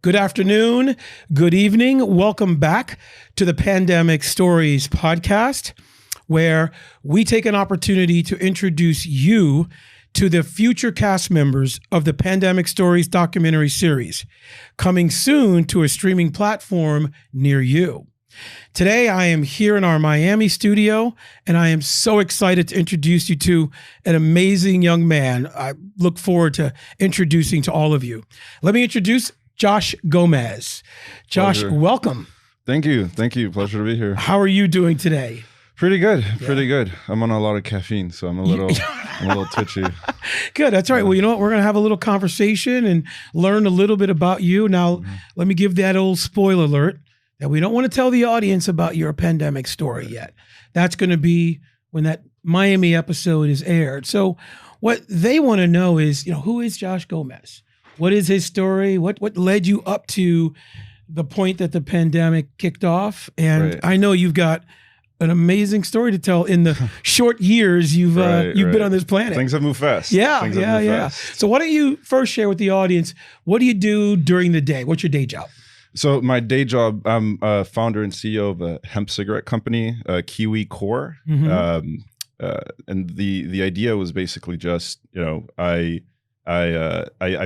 Good afternoon, good evening. Welcome back to the Pandemic Stories podcast, where we take an opportunity to introduce you to the future cast members of the Pandemic Stories documentary series, coming soon to a streaming platform near you. Today, I am here in our Miami studio, and I am so excited to introduce you to an amazing young man I look forward to introducing to all of you. Let me introduce Josh Gomez. Josh, Pleasure. welcome. Thank you. Pleasure to be here. How are you doing today? Pretty good. I'm on a lot of caffeine, so I'm a little twitchy. Good. That's right. Well, you know what? We're going to have a little conversation and learn a little bit about you. Now, let me give that old spoiler alert that we don't want to tell the audience about your pandemic story yet. That's going to be when that Miami episode is aired. So what they want to know is, who is Josh Gomez? What is his story? What led you up to the point that the pandemic kicked off? And I know you've got an amazing story to tell in the short years you've been on this planet. Things have moved fast. Yeah. So why don't you first share with the audience, what do you do during the day? What's your day job? So my day job, I'm a founder and CEO of a hemp cigarette company, Qiwi Core. And the idea was basically just, I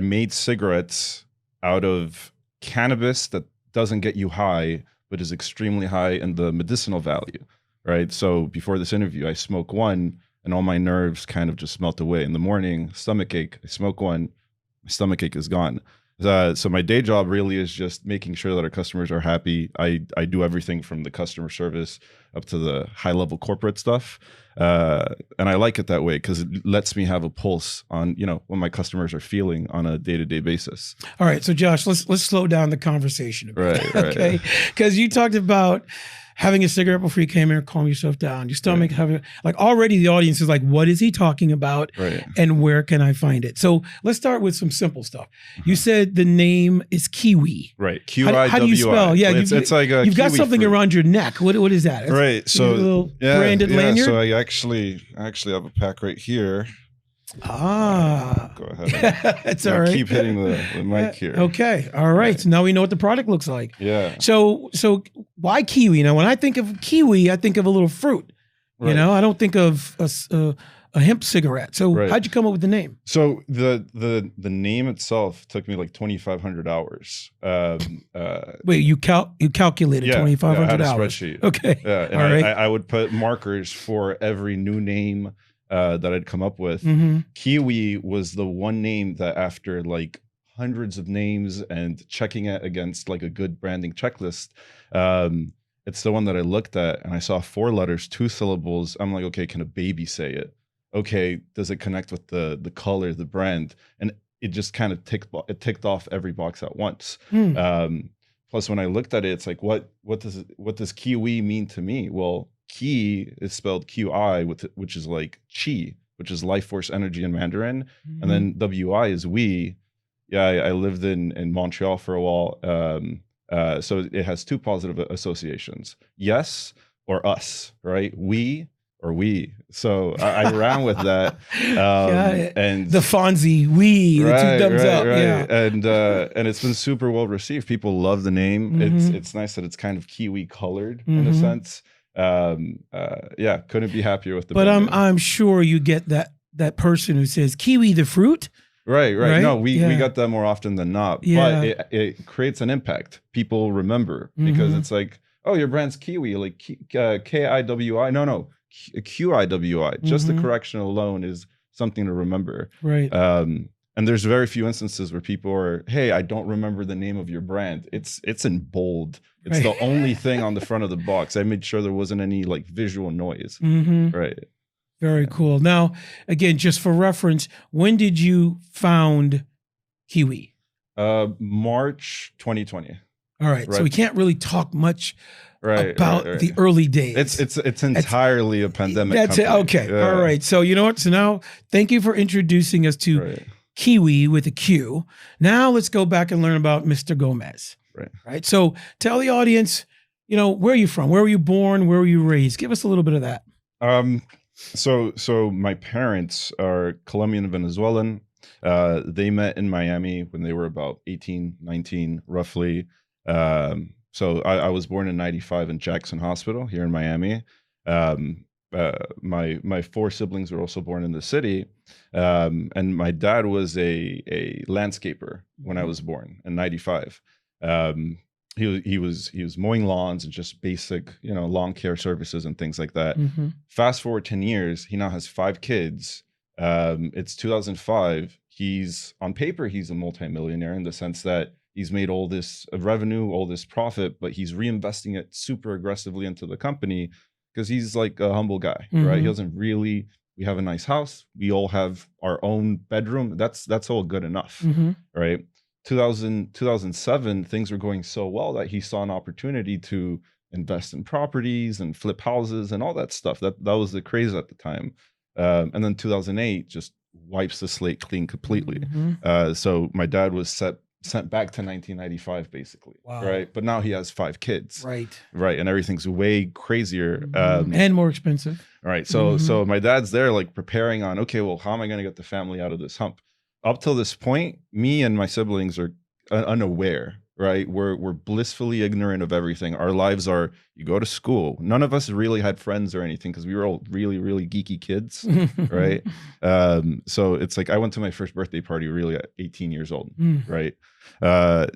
made cigarettes out of cannabis that doesn't get you high, but is extremely high in the medicinal value, right? So before this interview, I smoke one and all my nerves kind of just melt away. In the morning, stomach ache, I smoke one, my stomach ache is gone. So my day job really is just making sure that our customers are happy. I do everything from the customer service up to the high level corporate stuff. And I like it that way because it lets me have a pulse on, what my customers are feeling on a day-to-day basis. All right. So Josh, let's slow down the conversation a bit. Right. Okay. Because you talked about having a cigarette before you came here, calm yourself down. Your stomach, already the audience is like, what is he talking about? Right. And where can I find it? So let's start with some simple stuff. You said the name is Qiwi. Right. Qiwi. How do you spell? Yeah. It's like a you've got kiwi something fruit around your neck. What is that? It's right. So a little branded lanyard. So I actually have a pack right here. Go ahead. That's all right. Keep hitting the mic here. Okay. All right. So now we know what the product looks like. Yeah. So why Qiwi? Now, when I think of Qiwi, I think of a little fruit. Right. I don't think of a hemp cigarette. So how'd you come up with the name? So the name itself took me like 2,500 hours. Wait, you calculated 2,500 hours? Spreadsheet. Okay. Yeah. And all right. I would put markers for every new name that I'd come up with. Qiwi was the one name that after like hundreds of names and checking it against like a good branding checklist, it's the one that I looked at and I saw 4 letters, 2 syllables. I'm like, okay, can a baby say it? Okay, does it connect with the color, the brand? And it just kind of ticked off every box at once. Plus, when I looked at it, it's like, what does Qiwi mean to me? Well, Qi is spelled Qi, which is like chi, which is life force energy in Mandarin. And then Wi is we. Yeah, I lived in Montreal for a while. So it has 2 positive associations. Yes or us, right? We or we. So I ran with that. And the Fonzie, we, the 2 thumbs up. Right. Yeah. And it's been super well received. People love the name. It's nice that it's kind of Kiwi colored in a sense. Couldn't be happier with the but brand. I'm sure you get that person who says Kiwi the fruit. Right. No, we got that more often than not. Yeah. But it creates an impact. People remember because it's like, oh, your brand's Kiwi, like Kiwi. No, Qiwi. Just the correction alone is something to remember. Right. And there's very few instances where people are, hey, I don't remember the name of your brand. It's in bold. It's the only thing on the front of the box. I made sure there wasn't any like visual noise. Right. Very cool. Now, again, just for reference, when did you found Qiwi? March 2020. All right. So we can't really talk much about the early days. It's entirely a pandemic. That's company. It. Okay. Yeah. All right. So you know what? So now thank you for introducing us to Qiwi with a Q. Now let's go back and learn about Mr. Gomez. Right. So tell the audience, where are you from? Where were you born? Where were you raised? Give us a little bit of that. So my parents are Colombian and Venezuelan. They met in Miami when they were about 18, 19, roughly. So I was born in 95 in Jackson Hospital here in Miami. My four siblings were also born in the city. And my dad was a landscaper when I was born in 95. He was mowing lawns and just basic, lawn care services and things like that. Fast forward 10 years, he now has 5 kids. It's 2005. He's on paper, he's a multimillionaire in the sense that he's made all this revenue, all this profit, but he's reinvesting it super aggressively into the company because he's like a humble guy, right? He doesn't really. We have a nice house. We all have our own bedroom. That's all good enough, right? 2007, things were going so well that he saw an opportunity to invest in properties and flip houses and all that stuff. That was the craze at the time. And then 2008 just wipes the slate clean completely. So my dad was sent back to 1995, basically. Wow. Right? But now he has 5 kids. Right. And everything's way crazier. And more expensive. Right. So my dad's there like preparing on, okay, well, how am I going to get the family out of this hump? Up till this point, me and my siblings are unaware, right? We're blissfully ignorant of everything. Our lives are, you go to school. None of us really had friends or anything because we were all really, really geeky kids, right? So it's like I went to my first birthday party really at 18 years old, right? So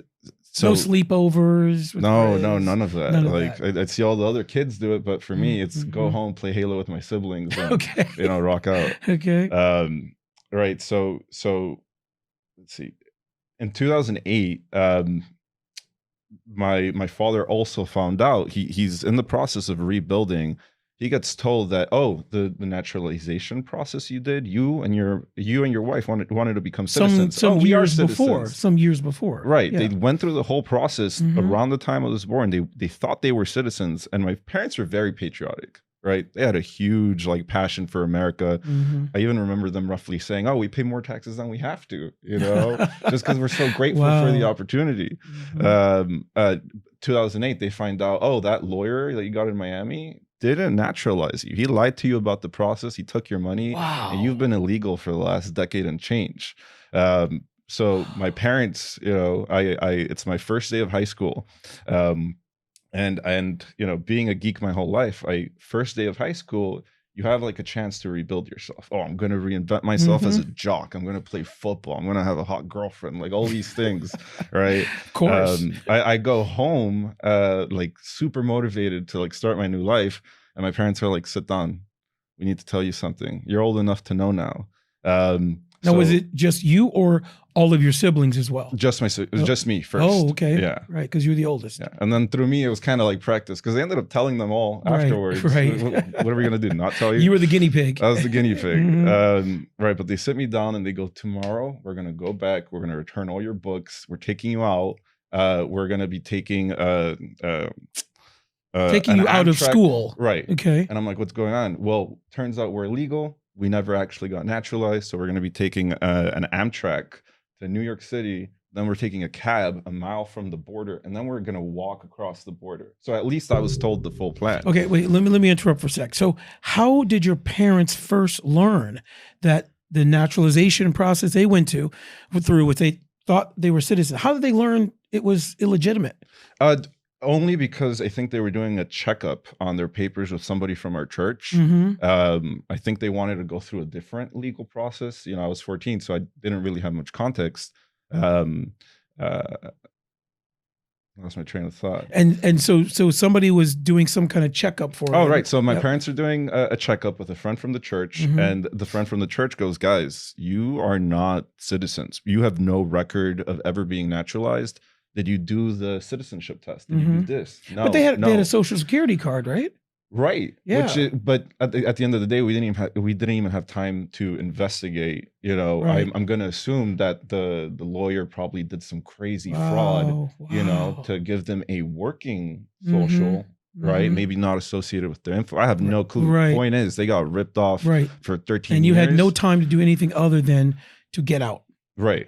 no sleepovers. No, none of that. I'd see all the other kids do it, but for me, it's go home, play Halo with my siblings, and rock out. Okay. Right. So let's see. In 2008, my father also found out he's in the process of rebuilding. He gets told that, oh, the naturalization process you did, you and your wife wanted to become citizens. Some years before. Right. Yeah. They went through the whole process around the time I was born. They thought they were citizens, and my parents were very patriotic. Right. They had a huge passion for America. I even remember them roughly saying, oh, we pay more taxes than we have to, just because we're so grateful for the opportunity. 2008, they find out, oh, that lawyer that you got in Miami didn't naturalize you. He lied to you about the process. He took your money. And you've been illegal for the last decade and change. So my parents, it's my first day of high school. And being a geek my whole life, first day of high school, you have a chance to rebuild yourself. Oh, I'm going to reinvent myself as a jock. I'm going to play football. I'm going to have a hot girlfriend, all these things, right? Of course. I go home, super motivated to start my new life. And my parents are like, sit down. We need to tell you something. You're old enough to know now. Now, was it just you or all of your siblings as well? It was just me first. Oh, okay. Yeah. Right, because you're the oldest. Yeah. And then through me, it was kind of like practice because I ended up telling them all afterwards. Right. What are we going to do? Not tell you? You were the guinea pig. I was the guinea pig. Right. But they sit me down and they go, tomorrow, we're going to go back. We're going to return all your books. We're taking you out. We're going to be taking you out of school. Right. Okay. And I'm like, what's going on? Well, turns out we're illegal. We never actually got naturalized. So we're going to be taking an Amtrak to New York City. Then we're taking a cab a mile from the border. And then we're going to walk across the border. So at least I was told the full plan. Okay, wait, let me interrupt for a sec. So how did your parents first learn that the naturalization process they went through, which they thought they were citizens, how did they learn it was illegitimate? Only because I think they were doing a checkup on their papers with somebody from our church. I think they wanted to go through a different legal process. I was 14, so I didn't really have much context. Lost my train of thought. And so somebody was doing some kind of checkup for. Oh, right. So my parents are doing a checkup with a friend from the church, and the friend from the church goes, "Guys, you are not citizens. You have no record of ever being naturalized. Did you do the citizenship test? Did you do this?" No, but they had a social security card, right? Right. Yeah. But at the end of the day, we didn't even have time to investigate. Right. I'm going to assume that the lawyer probably did some crazy fraud, to give them a working social, right? Maybe not associated with their info. I have no clue. Right. The point is, they got ripped off for 13 years. And you had no time to do anything other than to get out. Right.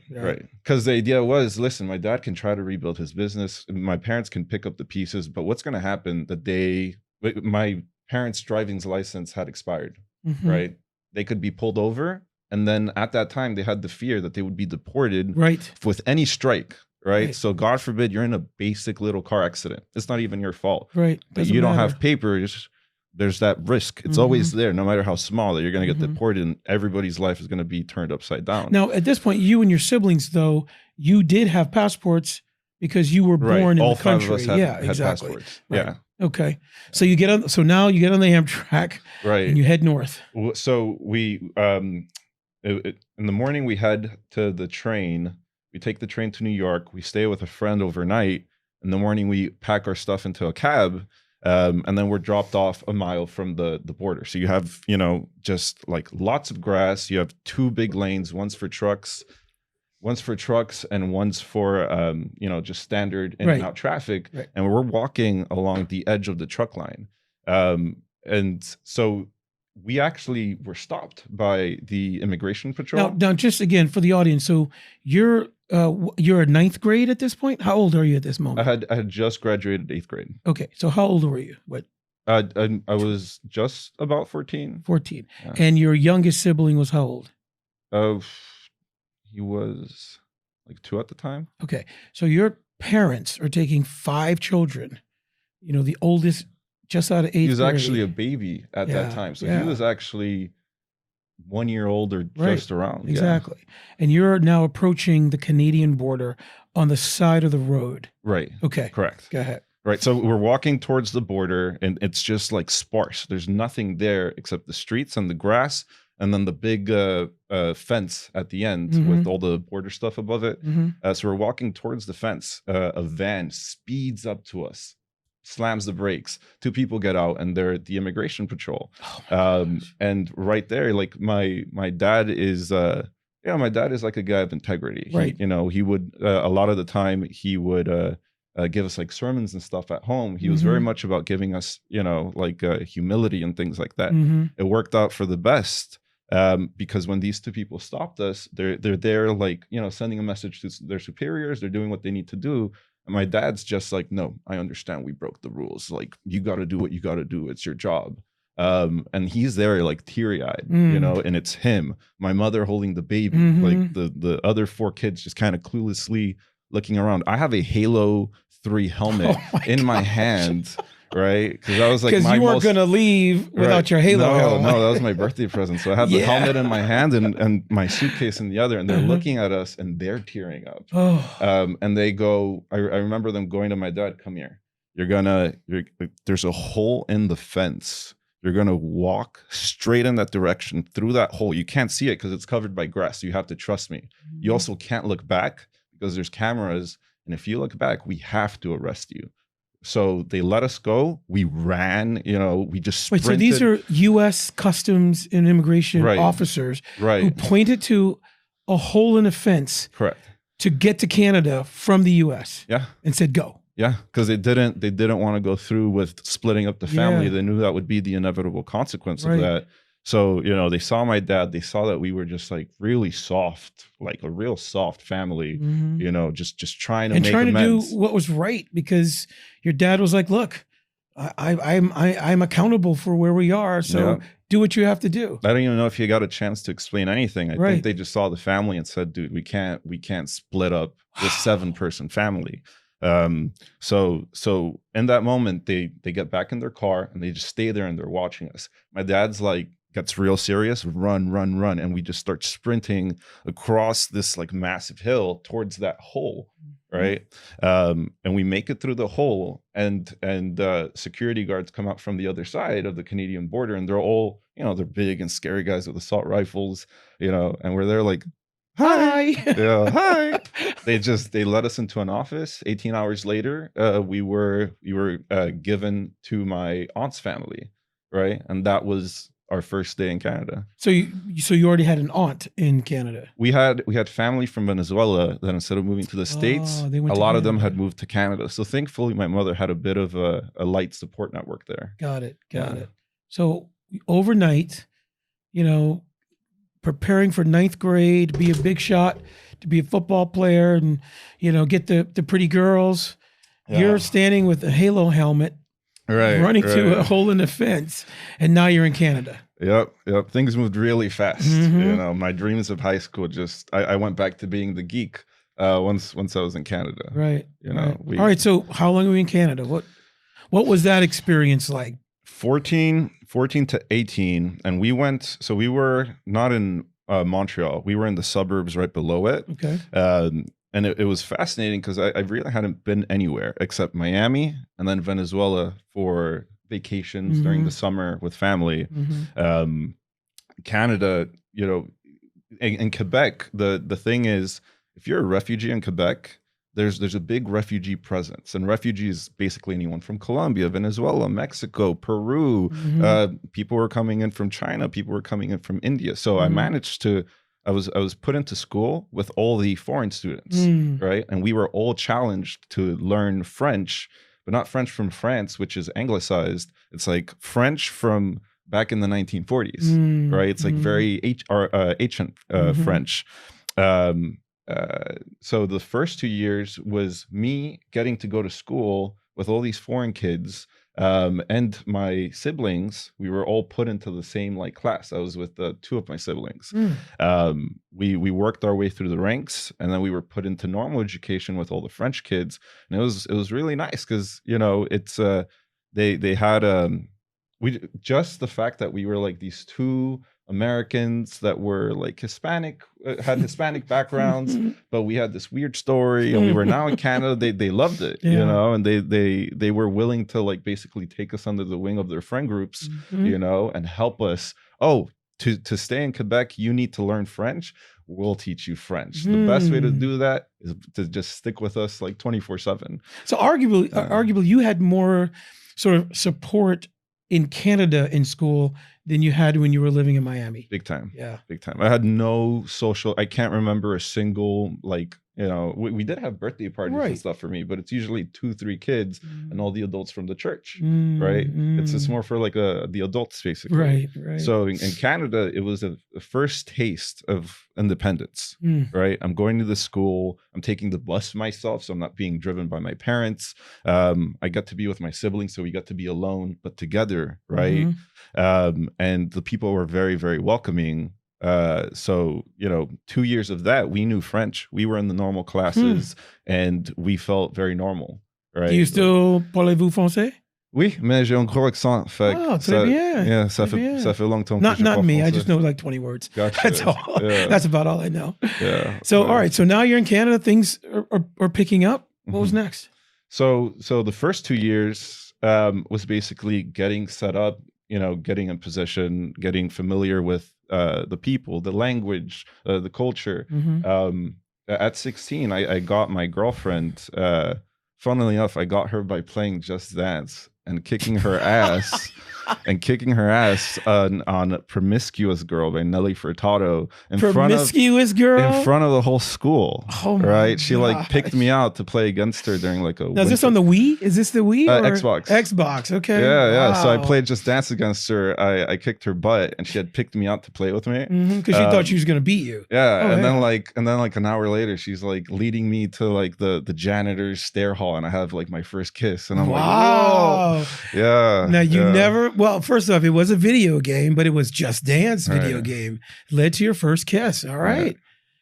Because the idea was, listen, my dad can try to rebuild his business. My parents can pick up the pieces. But what's going to happen the day my parents' driving license had expired, right? They could be pulled over And then at that time, they had the fear that they would be deported Right. with any strike. Right? Right. So God forbid you're in a basic little car accident. It's not even your fault. Right. But you don't have papers. There's that risk. It's always there, no matter how small, that you're going to get deported and everybody's life is going to be turned upside down. Now, at this point, you and your siblings, though, you did have passports because you were born in All the country. 5 of us had, yeah, had exactly. passports. Right. Yeah. Okay. So you get on. So now you get on the Amtrak, Right. and you head north. So we, in the morning, we head to the train. We take the train to New York. We stay with a friend overnight. In the morning, we pack our stuff into a cab. And then we're dropped off a mile from the border. So you have, just like lots of grass. You have 2 big lanes, one's for trucks and one's for, just standard in and out traffic. Right. And we're walking along the edge of the truck line. And so we actually were stopped by the immigration patrol. Now, just again for the audience. So you're a 9th grade at this point. How old are you at this moment? I had just graduated 8th grade. Okay, so how old were you? What? I was just about 14. 14, yeah. And your youngest sibling was how old? He was like 2 at the time. Okay, so your parents are taking 5 children. The oldest just out of 8th grade. He was actually a baby at that time, so he was actually 1 year old or just around. Exactly. Yeah. And you're now approaching the Canadian border on the side of the road. Right. Okay. Correct. Go ahead. Right. So we're walking towards the border and it's just like sparse. There's nothing there except the streets and the grass and then the big fence at the end with all the border stuff above it. So we're walking towards the fence. A van speeds up to us, slams the brakes. 2 people get out and they're the immigration patrol. And right there, like my dad is my dad is like a guy of integrity. Right. He would a lot of the time he would give us like sermons and stuff at home. He was very much about giving us humility and things like that. It worked out for the best. Because when these 2 people stopped us, they're there like sending a message to their superiors. They're doing what they need to do. And my dad's just like, no, I understand we broke the rules. Like, you got to do what you got to do. It's your job. And he's there like teary-eyed, and it's him, my mother holding the baby, like the other 4 kids just kind of cluelessly looking around. I have a Halo 3 helmet in my hand. Right, because I was like, because you weren't gonna leave without your Halo helmet. No, that was my birthday present. So I had the helmet in my hand and my suitcase in the other, and they're looking at us and they're tearing up. And they go, I remember them going to my dad, "Come here. There's a hole in the fence. You're gonna walk straight in that direction through that hole. You can't see it because it's covered by grass. So you have to trust me. You also can't look back because there's cameras, and if you look back, we have to arrest you." So they let us go. We ran, we just sprinted. Wait, so these are U.S. Customs and Immigration officers who pointed to a hole in a fence to get to Canada from the U.S. and said, go. Yeah, because they didn't want to go through with splitting up the family. They knew that would be the inevitable consequence of that. So, they saw my dad, they saw that we were just like really soft, like a real soft family, just trying to make amends. Do what was right, because your dad was like, look, I'm accountable for where we are. So do what you have to do. I don't even know if he got a chance to explain anything. I think they just saw the family and said, dude, we can't split up this 7-person family. So in that moment, they get back in their car and they just stay there and they're watching us. My dad's like, gets real serious, run. And we just start sprinting across this like massive hill towards that hole. Right. And we make it through the hole and security guards come out from the other side of the Canadian border. And they're all, they're big and scary guys with assault rifles, and we're there like, hi. Hi. They let us into an office. 18 hours later, we were given to my aunt's family. Right. And that was our first day in Canada. So you already had an aunt in Canada. We had family from Venezuela that instead of moving to the States, a lot of them had moved to Canada. So thankfully my mother had a bit of a light support network there. Got it. So overnight, preparing for 9th grade, be a big shot, to be a football player and, get the pretty girls. You're standing with a Halo helmet running through a hole in the fence, and now you're in Canada. Yep. Things moved really fast. You know, my dreams of high school I went back to being the geek once I was in Canada. Right. You know. All right. So how long were you in Canada? What was that experience like? 14 to 18, and we were not in Montreal. We were in the suburbs right below it. Okay. And it was fascinating because I really hadn't been anywhere except Miami and then Venezuela for vacations during the summer with family. Canada, you know, in Quebec, the thing is, if you're a refugee in Quebec, there's a big refugee presence, and refugees basically anyone from Colombia, Venezuela, Mexico, Peru. People were coming in from China. People were coming in from India. So I managed to. I was put into school with all the foreign students, right? And we were all challenged to learn French, but not French from France, which is anglicized. It's like French from back in the 1940s, right? It's like very ancient French. So the first 2 years was me getting to go to school with all these foreign kids. And my siblings, we were all put into the same like class. I was with two of my siblings. We worked our way through the ranks, and then we were put into normal education with all the French kids, and it was really nice because, you know, it's they had just the fact that we were like these two Americans that were like Hispanic, had Hispanic backgrounds, but we had this weird story, and we were now in Canada. They loved it, you know, and they were willing to like basically take us under the wing of their friend groups, you know, and help us. Oh, to stay in Quebec, you need to learn French. We'll teach you French. The best way to do that is to just stick with us like 24/7. So arguably, you had more sort of support in Canada in school than you had when you were living in Miami. Big time. Yeah. Big time. I had no social, I can't remember a single, like, you know, we did have birthday parties and stuff for me, but it's usually 2-3 kids and all the adults from the church, right? It's more for like the adults basically. Right. So in Canada, it was a first taste of independence, right? I'm going to the school, I'm taking the bus myself, so I'm not being driven by my parents. I got to be with my siblings, so we got to be alone, but together, right? And the people were very, very welcoming. So, you know, 2 years of that, we knew French. We were in the normal classes and we felt very normal, right? Do you still parlez-vous français? Oui, mais j'ai un gros accent. Fait très bien. Yeah, ça fait longtemps que je Not parle me. français. I just know like 20 words. Gotcha. That's all. Yeah. That's about all I know. Yeah. So, all right. So now you're in Canada. Things are picking up. What was next? So the first 2 years was basically getting set up, you know, getting in position, getting familiar with the people, the language, the culture. At 16, I got my girlfriend. Funnily enough, I got her by playing Just Dance and kicking her ass. On Promiscuous Girl by Nelly Furtado in front of the whole school. Oh my right? She like gosh. picked me out to play against her during like a Now, is this on the Wii? Is this the Wii? Or? Xbox. Okay. Yeah. So I Wow. played Just Dance against her. I kicked her butt, and she had picked me out to play with me. Because she thought she was going to beat you. Yeah, Oh, and yeah. then like an hour later, she's like leading me to like the janitor's stair hall, and I have like my first kiss, and I'm like, whoa, yeah. Now you never. Well, first off, it was a video game, but it was Just Dance video game. Led to your first kiss. All right.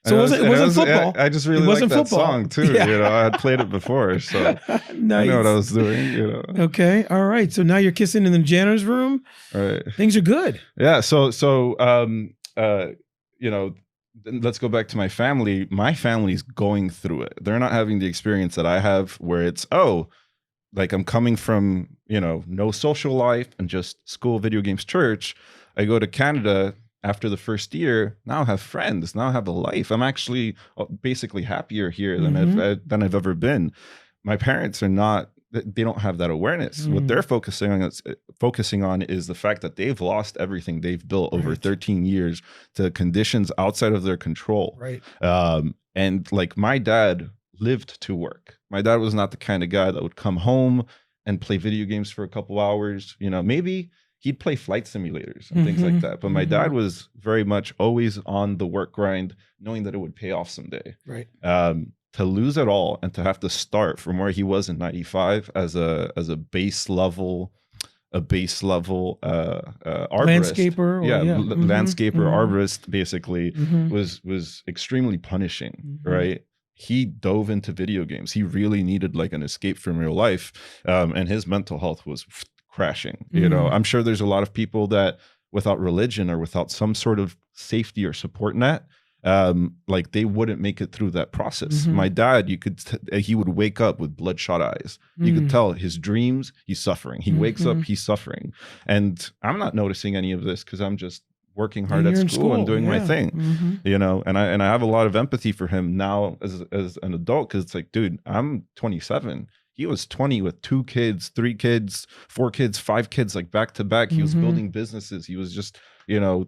So it wasn't football. I just really liked that song too. Yeah. You know, I had played it before, so Nice. I know what I was doing. You know. Okay. All right. So now you're kissing in the janitor's room. All right. Things are good. Yeah. So you know, let's go back to my family. My family's going through it. They're not having the experience that I have, where it's like I'm coming from, you know, no social life and just school, video games, church. I go to Canada after the first year. Now I have friends. Now I have a life. I'm actually basically happier here than I've ever been. My parents are not. They don't have that awareness. What they're focusing on is the fact that they've lost everything they've built over 13 years to conditions outside of their control. Right. And like my dad lived to work. My dad was not the kind of guy that would come home and play video games for a couple hours. You know, maybe he'd play flight simulators and things like that. But my dad was very much always on the work grind, knowing that it would pay off someday. Right. to lose it all and to have to start from where he was in 95 as a base level arborist, landscaper, landscaper arborist, basically, was extremely punishing, right? He dove into video games. He really needed like an escape from real life, and his mental health was crashing. You know, I'm sure there's a lot of people that without religion or without some sort of safety or support net, like they wouldn't make it through that process. My dad, he would wake up with bloodshot eyes. You could tell his dreams, he's suffering. He wakes up, he's suffering. And I'm not noticing any of this because I'm just working hard at school and doing my thing, you know, and I have a lot of empathy for him now as an adult, because it's like, dude, I'm 27. He was 20 with 2 kids, 3 kids, 4 kids, 5 kids, like back to back. He was building businesses. He was just, you know,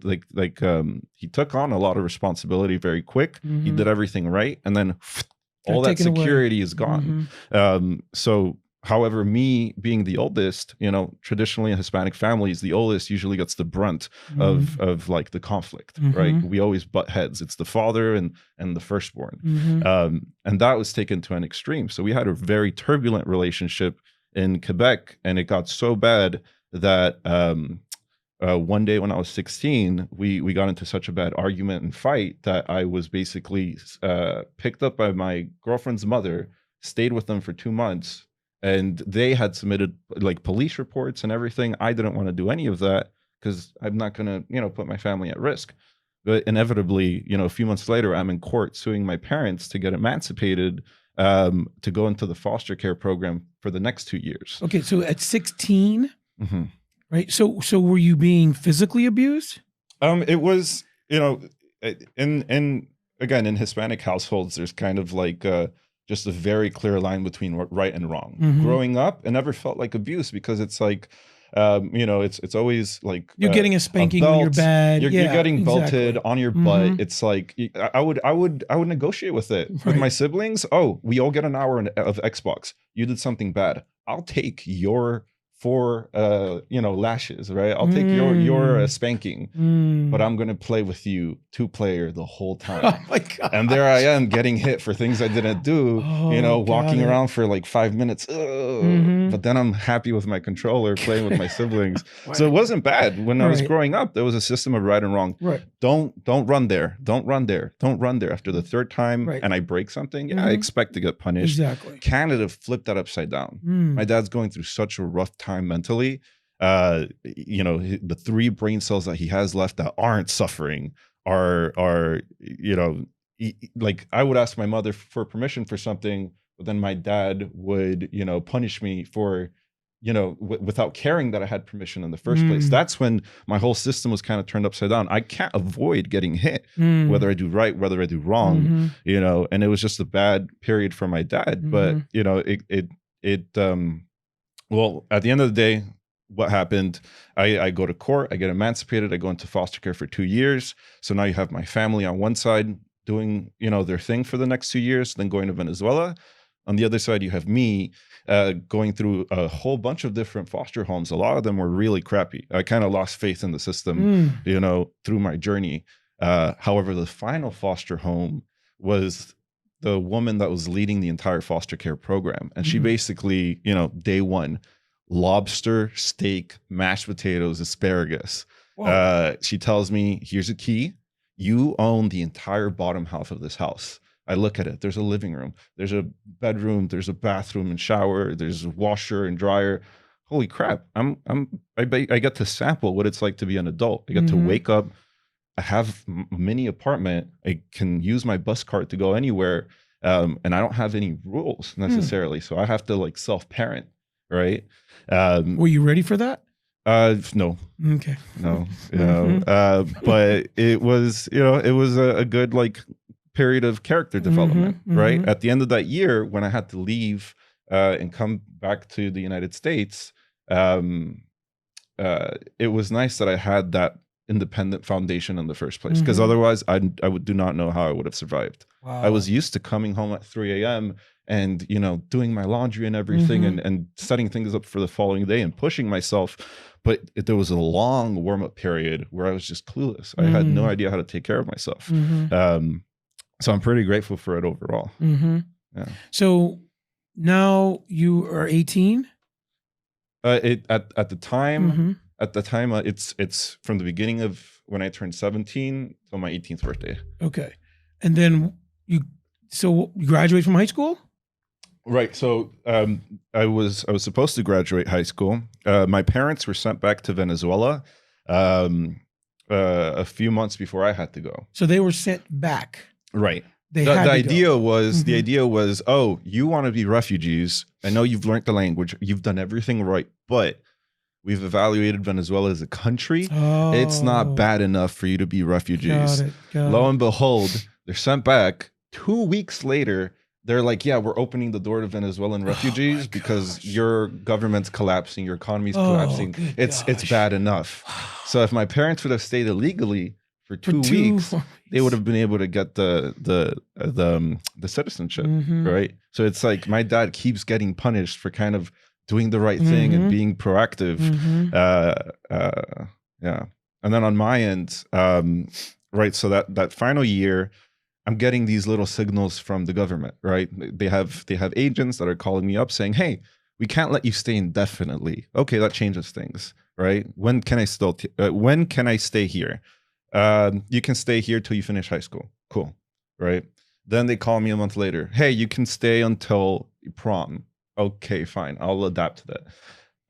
he took on a lot of responsibility very quick. He did everything right. And then all that security is gone. So, however, me being the oldest, you know, traditionally in Hispanic families, the oldest usually gets the brunt of like the conflict, right? We always butt heads. It's the father and the firstborn. And that was taken to an extreme. So we had a very turbulent relationship in Quebec, and it got so bad that one day when I was 16, we got into such a bad argument and fight that I was basically picked up by my girlfriend's mother, stayed with them for 2 months, and they had submitted like police reports and everything. I didn't want to do any of that because I'm not going to, you know, put my family at risk. But inevitably, you know, a few months later, I'm in court suing my parents to get emancipated, to go into the foster care program for the next 2 years. Okay, so at 16, right? So were you being physically abused? It was, you know, in again, in Hispanic households, there's kind of like just a very clear line between right and wrong. Growing up, it never felt like abuse because it's like, you know, it's always like you're getting a spanking when you're bad. You're getting belted on your butt. It's like I would negotiate with it with my siblings. Oh, we all get an hour of Xbox. You did something bad. I'll take your 4 you know, lashes, right? I'll take your spanking, but I'm gonna play with you 2-player the whole time. Oh my God. And there I am getting hit for things I didn't do, you know, walking around for like 5 minutes, but then I'm happy with my controller playing with my siblings. So it wasn't bad. When I was growing up, there was a system of right and wrong. Don't run there, don't run there, don't run there. After the 3rd time and I break something, I expect to get punished. Canada flipped that upside down. My dad's going through such a rough time mentally. You know, the 3 brain cells that he has left that aren't suffering are you know, like I would ask my mother for permission for something, but then my dad would, you know, punish me for, you know, without caring that I had permission in the first place. That's when my whole system was kind of turned upside down. I can't avoid getting hit, whether I do right, whether I do wrong, you know, and it was just a bad period for my dad. But, you know, well, at the end of the day, what happened, I go to court, I get emancipated, I go into foster care for 2 years. So now you have my family on one side doing, you know, their thing for the next 2 years, then going to Venezuela. On the other side, you have me going through a whole bunch of different foster homes. A lot of them were really crappy. I kind of lost faith in the system, you know, through my journey. However, the final foster home was the woman that was leading the entire foster care program. And she basically, you know, day one, lobster, steak, mashed potatoes, asparagus. She tells me, here's a key. You own the entire bottom half of this house. I look at it. There's a living room. There's a bedroom. There's a bathroom and shower. There's a washer and dryer. Holy crap. I get to sample what it's like to be an adult. I get to wake up. I have a mini apartment. I can use my bus cart to go anywhere. And I don't have any rules necessarily. So I have to like self-parent, right? Were you ready for that? No. Okay. No. You know, but it was, you know, it was a good like period of character development, right? At the end of that year, when I had to leave and come back to the United States, it was nice that I had that independent foundation in the first place, because otherwise I would do not know how I would have survived. I was used to coming home at 3 a.m. and, you know, doing my laundry and everything and setting things up for the following day and pushing myself. But there was a long warm-up period where I was just clueless. I had no idea how to take care of myself. So I'm pretty grateful for it overall. Yeah. So now you are 18? At the time, Mm-hmm. it's from the beginning of when I turned 17 till my 18th birthday. Okay. And then you graduate from high school? Right. So I was supposed to graduate high school. My parents were sent back to Venezuela a few months before I had to go. So they were sent back. Right. They The had to idea go. was the idea was, oh, you want to be refugees. I know you've learned the language. You've done everything right, but we've evaluated Venezuela as a country. Oh, It's not bad enough for you to be refugees. Got Lo it. and behold, they're sent back. 2 weeks later, they're like, yeah, we're opening the door to Venezuelan refugees because your government's collapsing, your economy's collapsing. It's bad enough. So if my parents would have stayed illegally for 2 weeks, they would have been able to get the citizenship, right? So it's like my dad keeps getting punished for kind of doing the right thing and being proactive. Yeah. And then on my end, right, so that final year, I'm getting these little signals from the government, right? They have agents that are calling me up saying, hey, we can't let you stay indefinitely. Okay, that changes things, right? When can I stay here? You can stay here till you finish high school. Cool, right? Then they call me a month later. Hey, you can stay until prom. Okay, fine. I'll adapt to that.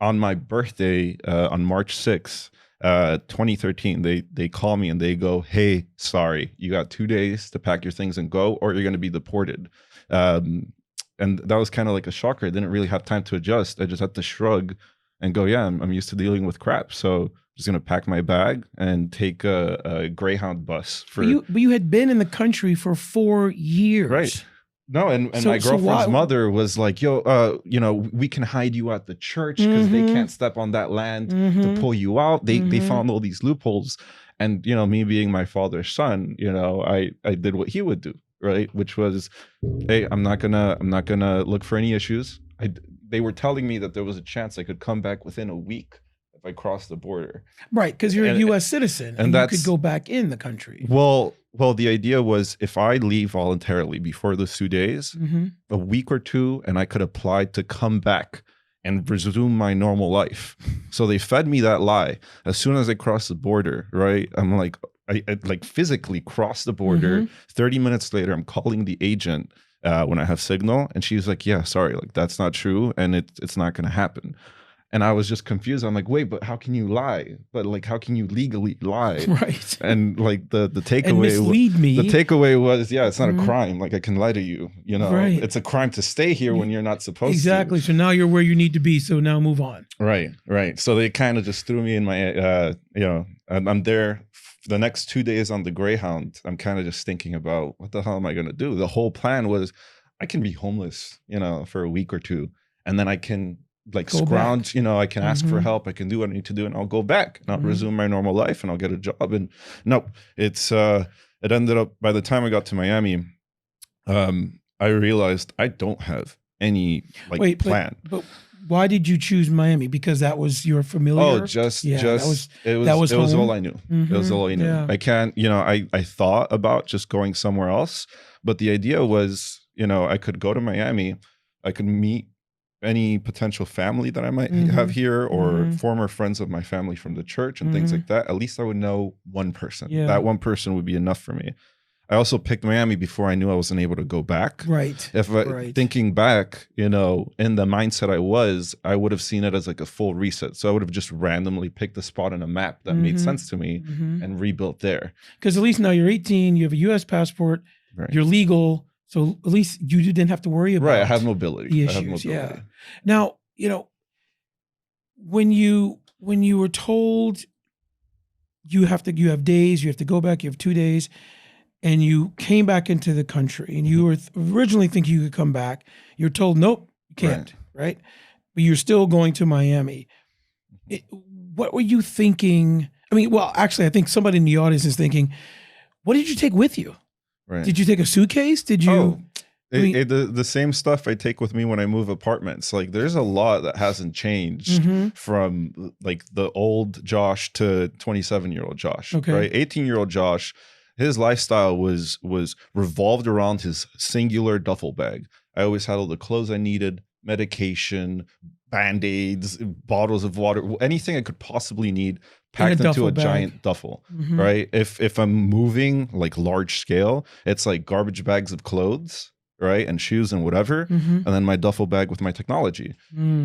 On my birthday, on March 6th, 2013, they call me and they go, hey, sorry, you got 2 days to pack your things and go, or you're going to be deported. And that was kind of like a shocker. I didn't really have time to adjust. I just had to shrug and go, yeah, I'm used to dealing with crap. So I'm just going to pack my bag and take a Greyhound bus. But you had been in the country for 4 years. Right. No, and my girlfriend's mother was like, yo, we can hide you at the church because they can't step on that land to pull you out. They found all these loopholes. And, me being my father's son, I did what he would do, right? Which was, hey, I'm not gonna look for any issues. They were telling me that there was a chance I could come back within a week if I crossed the border. Right, because you're a U.S. citizen and you could go back in the country. Well, the idea was if I leave voluntarily before those 2 days, a week or two, and I could apply to come back and resume my normal life. So they fed me that lie. As soon as I crossed the border, right, I'm like, I like physically crossed the border. 30 minutes later, I'm calling the agent when I have signal, and she's like, yeah, sorry, like that's not true, and it's not going to happen. And I was just confused. I'm like, wait, but how can you lie? But like, how can you legally lie? Right. And like the takeaway, and mislead me. The takeaway was, yeah, it's not a crime. Like I can lie to you. Right. It's a crime to stay here when you're not supposed to. Exactly. So now you're where you need to be. So now move on. Right. Right. So they kind of just threw me in my, I'm there. The next 2 days on the Greyhound, I'm kind of just thinking about what the hell am I going to do? The whole plan was I can be homeless, for a week or two, and then I can like scrounge, I can ask for help. I can do what I need to do, and I'll go back and I'll resume my normal life and I'll get a job. And no, it ended up, by the time I got to Miami, I realized I don't have any plan. But why did you choose Miami? Because that was your familiar? Oh, it was all I knew. It was all I knew. Yeah. I can't, I thought about just going somewhere else, but the idea was, I could go to Miami, I could meet any potential family that I might have here, or former friends of my family from the church and things like that. At least I would know one person. Yeah. That one person would be enough for me. I also picked Miami before I knew I wasn't able to go back. Right. Thinking back, in the mindset I would have seen it as like a full reset. So I would have just randomly picked a spot on a map that made sense to me and rebuilt there. Because at least now you're 18, you have a U.S. passport, you're legal. So at least you didn't have to worry about I have mobility. The issues. Yeah. Now, when you were told you have days, you have to go back, you have 2 days, and you came back into the country, and you were originally thinking you could come back, you're told, nope, you can't, right? But you're still going to Miami. What were you thinking? I mean, well, actually, I think somebody in the audience is thinking, what did you take with you? Right. Did you take a suitcase? Did you? The same stuff I take with me when I move apartments. Like there's a lot that hasn't changed from like the old Josh to 27-year-old Josh. Okay. Right. 18-year-old Josh, his lifestyle was revolved around his singular duffel bag. I always had all the clothes I needed, medication, band-aids, bottles of water, anything I could possibly need, packed into a giant duffel, right? If I'm moving like large scale, it's like garbage bags of clothes, right? And shoes and whatever. And then my duffel bag with my technology.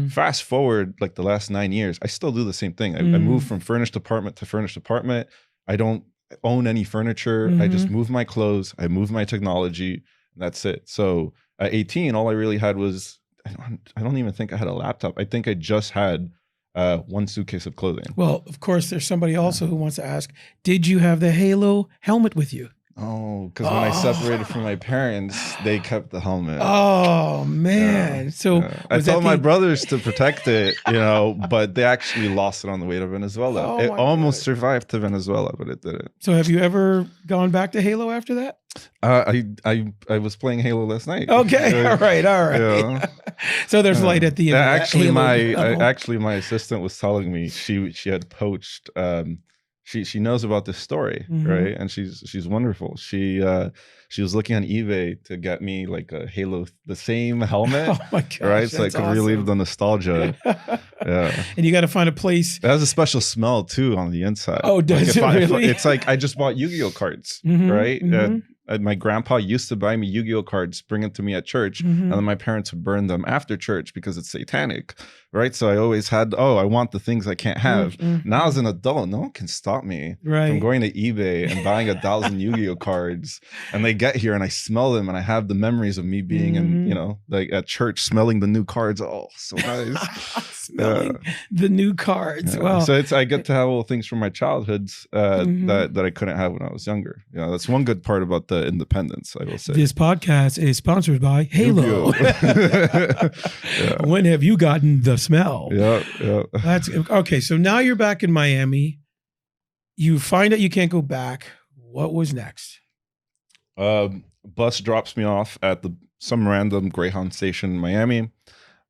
Fast forward like the last 9 years, I still do the same thing. I move from furnished apartment to furnished apartment. I don't own any furniture. I just move my clothes. I move my technology, and that's it. So at 18, all I really had was, I don't even think I had a laptop. I think I just had one suitcase of clothing. Well, of course, there's somebody also who wants to ask, did you have the Halo helmet with you? Oh, because when I separated from my parents, they kept the helmet. Oh, man. So I told my brothers to protect it, but they actually lost it on the way to Venezuela. It almost survived to Venezuela, but it didn't. So have you ever gone back to Halo after that? I was playing Halo last night. Okay, all right. Yeah. So there's light at the end. Actually, my assistant was telling me she had poached. She knows about this story, right? And she's wonderful. She was looking on eBay to get me like a Halo, the same helmet, oh my gosh, right? So I could relive the nostalgia. Yeah, and you got to find a place. It has a special smell too on the inside. Oh, does it really? It's like I just bought Yu-Gi-Oh cards, right? My grandpa used to buy me Yu-Gi-Oh cards, bring them to me at church, and then my parents would burn them after church because it's satanic, right? So I always had, I want the things I can't have. Now as an adult, no one can stop me from going to eBay and buying 1,000 Yu-Gi-Oh cards. And they get here and I smell them and I have the memories of me being in, like at church, smelling the new cards. Oh, so nice. Smelling the new cards. Yeah. Wow. So I get to have all things from my childhoods that I couldn't have when I was younger. That's one good part about the independence, I will say. This podcast is sponsored by Halo. When have you gotten the smell? Yeah. That's okay. So now you're back in Miami. You find out you can't go back. What was next? Bus drops me off at some random Greyhound station in Miami.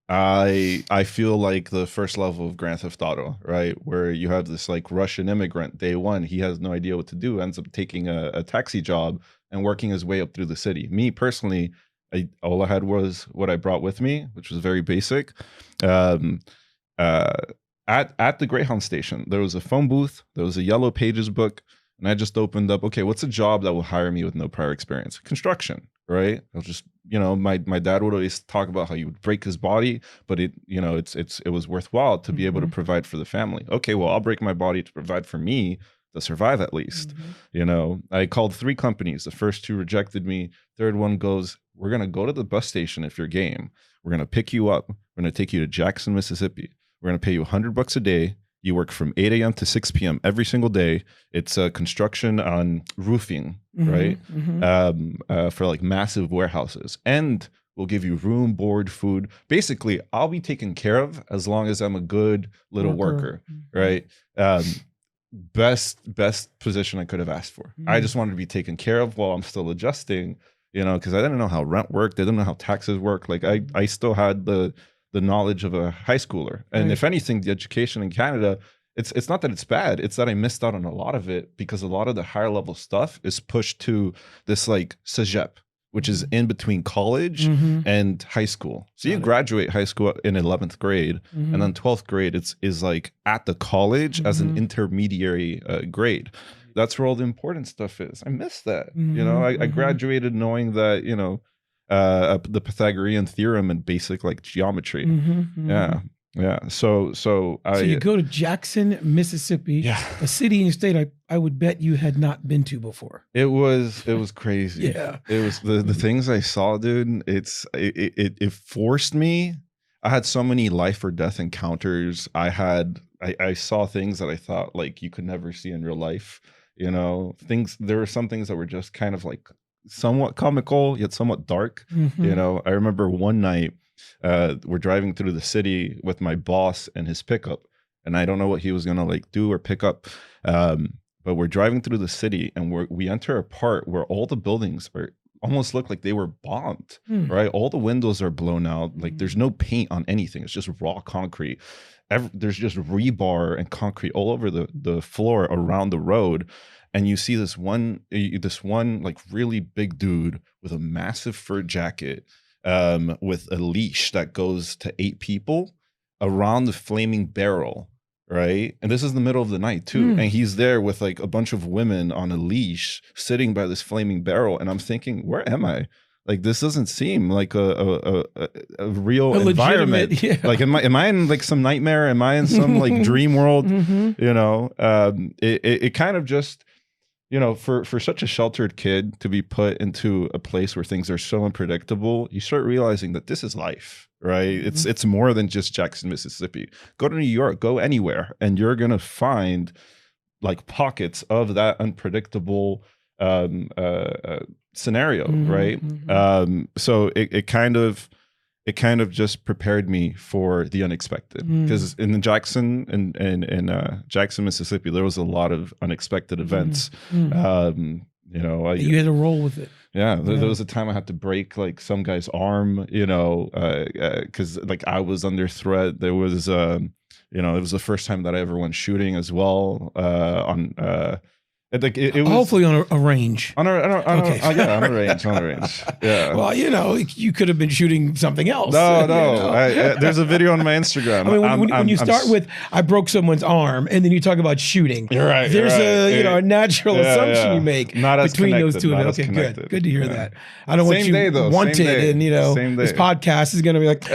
I feel like the first level of Grand Theft Auto, right? Where you have this like Russian immigrant, day one, he has no idea what to do, ends up taking a taxi job and working his way up through the city. Me personally, all I had was what I brought with me, which was very basic. At the Greyhound station, there was a phone booth, there was a Yellow Pages book, and I just opened up, okay, what's a job that will hire me with no prior experience? Construction, right? I'll just, my dad would always talk about how he would break his body, but it was worthwhile to be able to provide for the family. Okay, well, I'll break my body to provide for me, to survive at least. I called 3 companies. The first 2 rejected me. Third one goes, we're going to go to the bus station if you're game. We're going to pick you up. We're going to take you to Jackson, Mississippi. We're going to pay you $100 a day. You work from 8 a.m. to 6 p.m. every single day. It's construction on roofing, right? For like massive warehouses. And we'll give you room, board, food. Basically, I'll be taken care of as long as I'm a good little worker, right? Best position I could have asked for. I just wanted to be taken care of while I'm still adjusting, because I didn't know how rent worked. I didn't know how taxes work. Like I still had the knowledge of a high schooler. And if anything, the education in Canada, it's not that it's bad. It's that I missed out on a lot of it because a lot of the higher level stuff is pushed to this like cégep, which is in between college and high school. So you graduate high school in 11th grade, and then 12th grade is like at the college as an intermediary grade. That's where all the important stuff is. I miss that. I graduated knowing that, the Pythagorean theorem and basic like geometry. So you go to Jackson, Mississippi, a city and state I would bet you had not been to before. It was crazy. It was the things I saw, dude. It forced me. I had so many life or death encounters. I saw things that I thought like you could never see in real life. There were some things that were just kind of like somewhat comical yet somewhat dark. I remember one night we're driving through the city with my boss and his pickup, and I don't know what he was gonna like do or pick up, but we're driving through the city and we enter a part where all the buildings almost look like they were bombed, right? All the windows are blown out, like there's no paint on anything, it's just raw concrete. There's just rebar and concrete all over the floor around the road. And you see this one like really big dude with a massive fur jacket with a leash that goes to 8 people around the flaming barrel, right? And this is the middle of the night too. And he's there with like a bunch of women on a leash sitting by this flaming barrel. And I'm thinking, where am I? Like, this doesn't seem like a real environment. Yeah. Like, am I in like some nightmare? Am I in some like dream world? You know, it kind of just, you know, for such a sheltered kid to be put into a place where things are so unpredictable, you start realizing that this is life, right? It's more than just Jackson, Mississippi. Go to New York, go anywhere, and you're gonna find like pockets of that unpredictable scenario, right? So it kind of just prepared me for the unexpected, because in Jackson in Jackson, Mississippi, there was a lot of unexpected events. You know, you had to roll with it. Yeah, there was a time I had to break like some guy's arm, you know, because like I was under threat. There was, you know, it was the first time that I ever went shooting as well. It was hopefully on a range. On a range. Yeah. Well, you know, you could have been shooting something else. No. You know? There's a video on my Instagram. I mean, when you start with I broke someone's arm, and then you talk about shooting. You're right. There's a natural assumption you make between those two. Okay, good to hear that. I don't want you wanted, and you know, this podcast is going to be like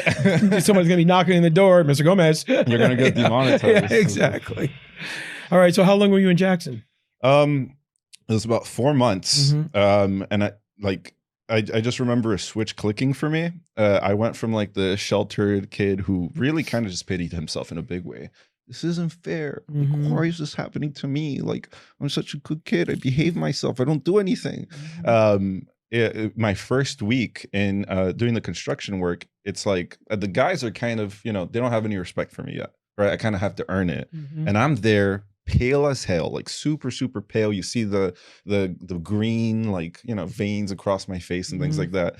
someone's going to be knocking on the door, Mr. Gomez. You're going to get demonetized. Yeah, exactly. All right. So how long were you in Jackson? It was about 4 months. And I just remember a switch clicking for me. I went from like the sheltered kid who really kind of just pitied himself in a big way. This isn't fair. Like, why is this happening to me? Like, I'm such a good kid. I behave myself. I don't do anything. My first week in doing the construction work, it's like the guys are kind of, you know, they don't have any respect for me yet, right? I kind of have to earn it. And I'm there pale as hell, like super pale. You see the green, like, you know, veins across my face and things like that.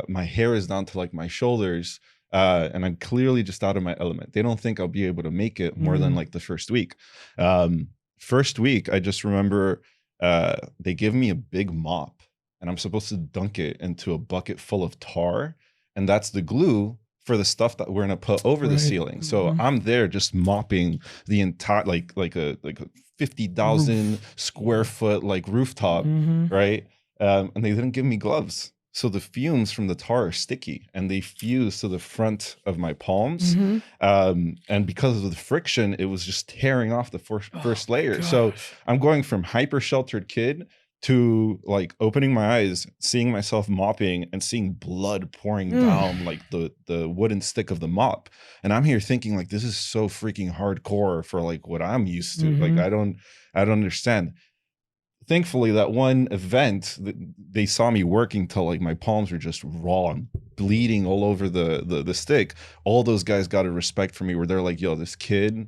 My hair is down to like my shoulders, and I'm clearly just out of my element. They don't think I'll be able to make it more than like the first week. First week, I just remember they give me a big mop, and I'm supposed to dunk it into a bucket full of tar, and that's the glue for the stuff that we're gonna put over the ceiling. So I'm there just mopping the entire like a 50,000 square foot like rooftop, right? And they didn't give me gloves, so the fumes from the tar are sticky and they fuse to the front of my palms. And because of the friction, it was just tearing off the first layer. So I'm going from hyper sheltered kid to like opening my eyes, seeing myself mopping and seeing blood pouring down like the wooden stick of the mop. And I'm here thinking like, this is so freaking hardcore for like what I'm used to. Like, I don't understand. Thankfully, that one event, they saw me working till like my palms were just raw and bleeding all over the stick. All those guys got a respect for me where they're like, yo, this kid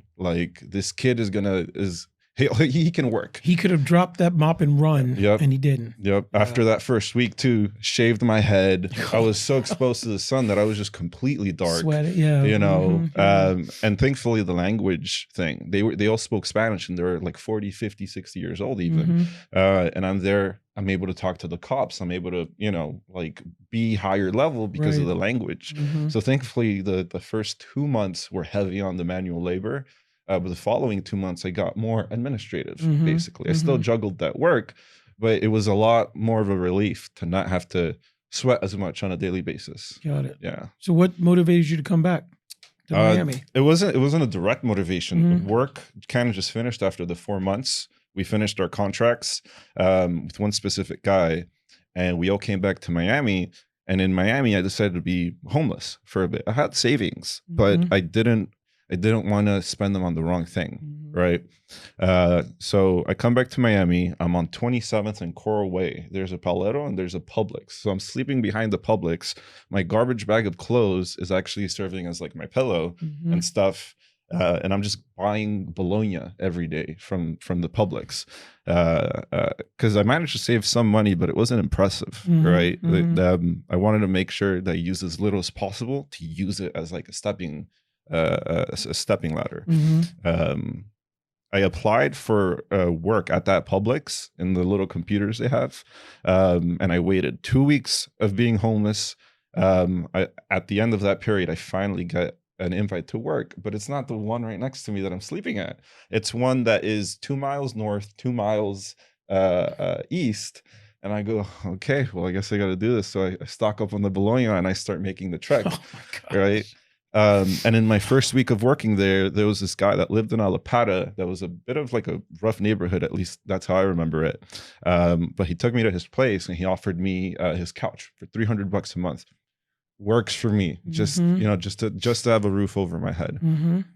is he can work. He could have dropped that mop and run, and he didn't. After that first week too, shaved my head. I was so exposed to the sun that I was just completely dark. Sweaty, you know. And thankfully the language thing, they all spoke Spanish, and they were like 40, 50, 60 years old even. And I'm there. I'm able to talk to the cops. I'm able to, you know, like be higher level because of the language. So thankfully the first 2 months were heavy on the manual labor. But the following 2 months, I got more administrative, basically. I still juggled that work, but it was a lot more of a relief to not have to sweat as much on a daily basis. Got it. Yeah. So what motivated you to come back to Miami? It wasn't a direct motivation. Work kind of just finished after the 4 months. We finished our contracts with one specific guy, and we all came back to Miami. And in Miami, I decided to be homeless for a bit. I had savings, but I didn't want to spend them on the wrong thing, right? So I come back to Miami. I'm on 27th and Coral Way. There's a Palero and there's a Publix. So I'm sleeping behind the Publix. My garbage bag of clothes is actually serving as like my pillow and stuff. And I'm just buying bologna every day from the Publix because I managed to save some money, but it wasn't impressive, right? I wanted to make sure that I use as little as possible to use it as like a stepping ladder. I applied for work at that Publix in the little computers they have, and I waited 2 weeks of being homeless. At the end of that period, I finally got an invite to work, but it's not the one right next to me that I'm sleeping at. It's one that is 2 miles north, 2 miles east. And I go, okay, well, I guess I got to do this. So I stock up on the bologna and I start making the trek, right? And in my first week of working there was this guy that lived in Alapata that was a bit of like a rough neighborhood, at least that's how I remember it. But he took me to his place and he offered me his couch for $300 a month. Works for me, just just to have a roof over my head.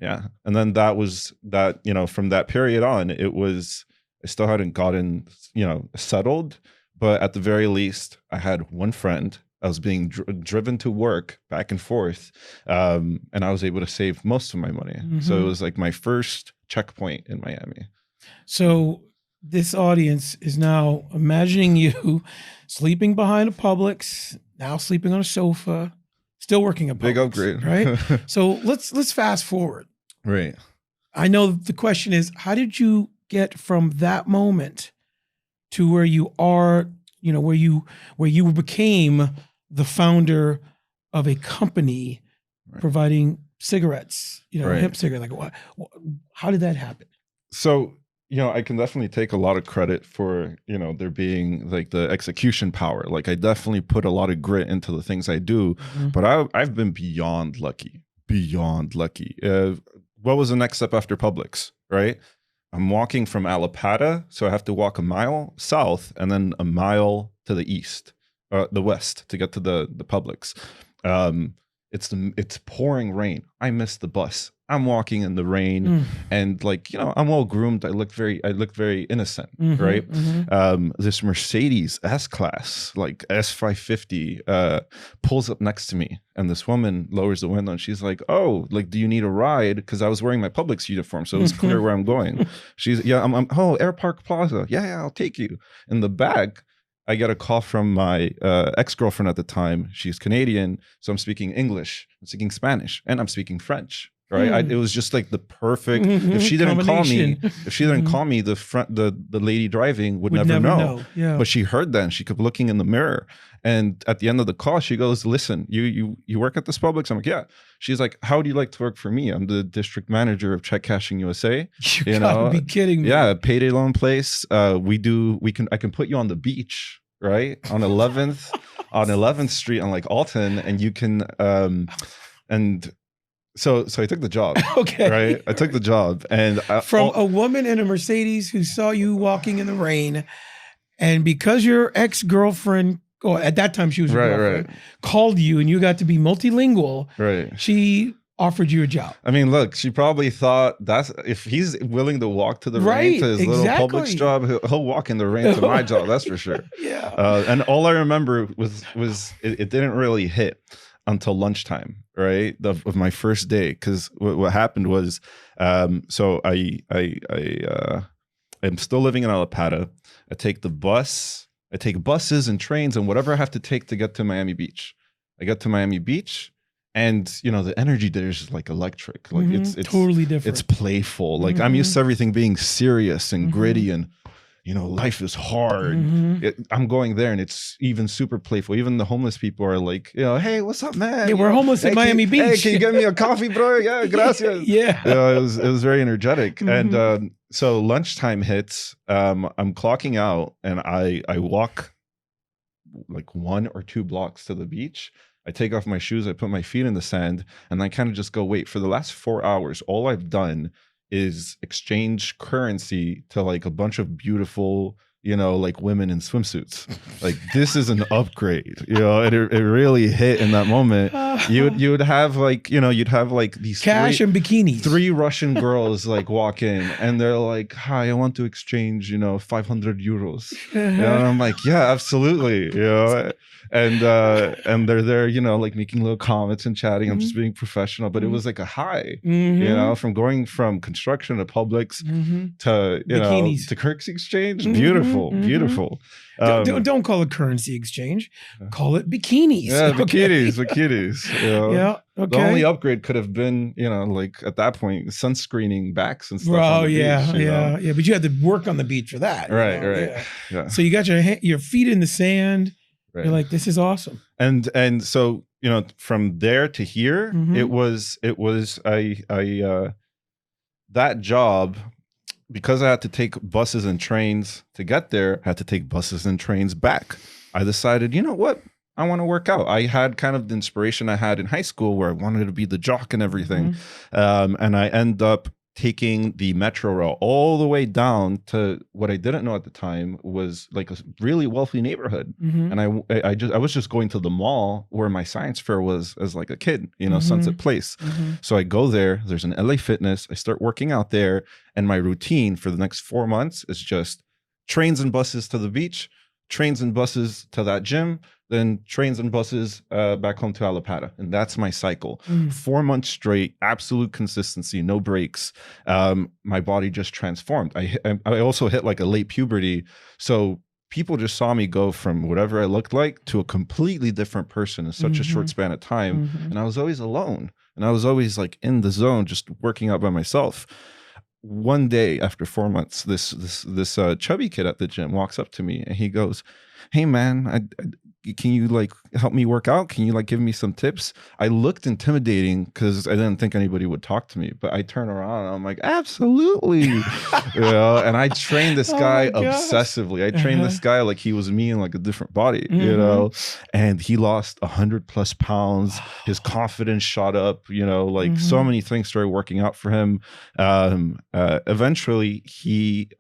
Yeah. And then that was that, from that period on, I still hadn't gotten settled, but at the very least I had one friend. I was being driven to work back and forth, and I was able to save most of my money. So it was like my first checkpoint in Miami. So this audience is now imagining you sleeping behind a Publix, now sleeping on a sofa, still working at Publix. Big upgrade, right? So let's fast forward. Right. I know the question is, how did you get from that moment to where you are, where you became the founder of a company providing cigarettes, hemp cigarettes? Like, how did that happen? So, I can definitely take a lot of credit for, there being like the execution power. Like I definitely put a lot of grit into the things I do, but I've been beyond lucky. What was the next step after Publix, right? I'm walking from Alapata, so I have to walk a mile south and then a mile to the east, the west to get to the Publix. It's pouring rain. I missed the bus. I'm walking in the rain, and I'm well groomed. I look very innocent, right? This Mercedes S-Class, like S550, pulls up next to me, and this woman lowers the window, and she's like, "Oh, like, do you need a ride?" Because I was wearing my Publix uniform, so it was clear where I'm going. She's, I'm Air Park Plaza. Yeah, I'll take you. In the back, I get a call from my ex-girlfriend at the time. She's Canadian, so I'm speaking English, I'm speaking Spanish, and I'm speaking French. Right, it was just like the perfect. If she didn't call me, the lady driving would never know. Yeah. But she heard that, and she kept looking in the mirror. And at the end of the call, she goes, "Listen, you work at this Publix?" I'm like, "Yeah." She's like, "How would you like to work for me? I'm the district manager of Check Cashing USA." You gotta be kidding me. Yeah, payday loan place. I can put you on the beach, right, on 11th Street on like Alton, and you can So I took the job. Okay. Right? I took the job. And from a woman in a Mercedes who saw you walking in the rain, and because your ex-girlfriend, at that time she was your girlfriend, called you and you got to be multilingual, she offered you a job. I mean, look, she probably thought if he's willing to walk to the rain to his little Publix job, he'll walk in the rain to my job. That's for sure. Yeah. And all I remember was it didn't really hit until lunchtime, right, of my first day, because what happened was, so I'm still living in Alapata. I take buses and trains and whatever I have to take to get to Miami Beach. I get to Miami Beach, and the energy there is like electric. Like it's totally different. It's playful. Like I'm used to everything being serious and gritty, and life is hard. I'm going there and it's even super playful. Even the homeless people are like, "Hey, what's up, man? Yeah, we're homeless at Miami Beach. Hey, can you get me a coffee, bro? Yeah, gracias." Yeah. It was very energetic. And so lunchtime hits. I'm clocking out, and I walk like 1 or 2 blocks to the beach. I take off my shoes, I put my feet in the sand, and I kind of just go, wait, for the last 4 hours, all I've done is exchange currency to like a bunch of beautiful, like women in swimsuits. Like, this is an upgrade, and it really hit in that moment. You would have like, you'd have like these cash and bikinis. 3 Russian girls like walk in, and they're like, "Hi, I want to exchange, 500 euros. And I'm like, "Yeah, absolutely." And they're there, like making little comments and chatting. I'm just being professional, but it was like a high, from going from construction to Publix to bikinis. To currency exchange. Beautiful. Don't call it currency exchange. Call it bikinis. Yeah, bikinis. Yeah. The only upgrade could have been, like at that point, sunscreening backs and stuff on the beach. Yeah. But you had to work on the beach for that. Right. Yeah. So you got your feet in the sand. Right. You're like, this is awesome. And so, from there to here, it was that job, because I had to take buses and trains to get there, I had to take buses and trains back. I decided, you know what? I want to work out. I had kind of the inspiration I had in high school where I wanted to be the jock and everything. And I end up taking the metro rail all the way down to what I didn't know at the time was like a really wealthy neighborhood. And I was just going to the mall where my science fair was as like a kid, Sunset Place. So I go there, there's an LA Fitness, I start working out there, and my routine for the next 4 months is just trains and buses to the beach, trains and buses to that gym, then trains and buses back home to Alapata. And that's my cycle. 4 months straight, absolute consistency, no breaks. My body just transformed. I also hit like a late puberty. So people just saw me go from whatever I looked like to a completely different person in such a short span of time. And I was always alone. And I was always like in the zone, just working out by myself. One day after 4 months, this chubby kid at the gym walks up to me and he goes, "Hey man, can you like help me work out? Can you like give me some tips?" I looked intimidating because I didn't think anybody would talk to me, but I turn around and I'm like, absolutely. And I trained this guy obsessively. I trained this guy like he was me in like a different body, and he lost 100+ pounds. His confidence shot up, like so many things started working out for him. Eventually he,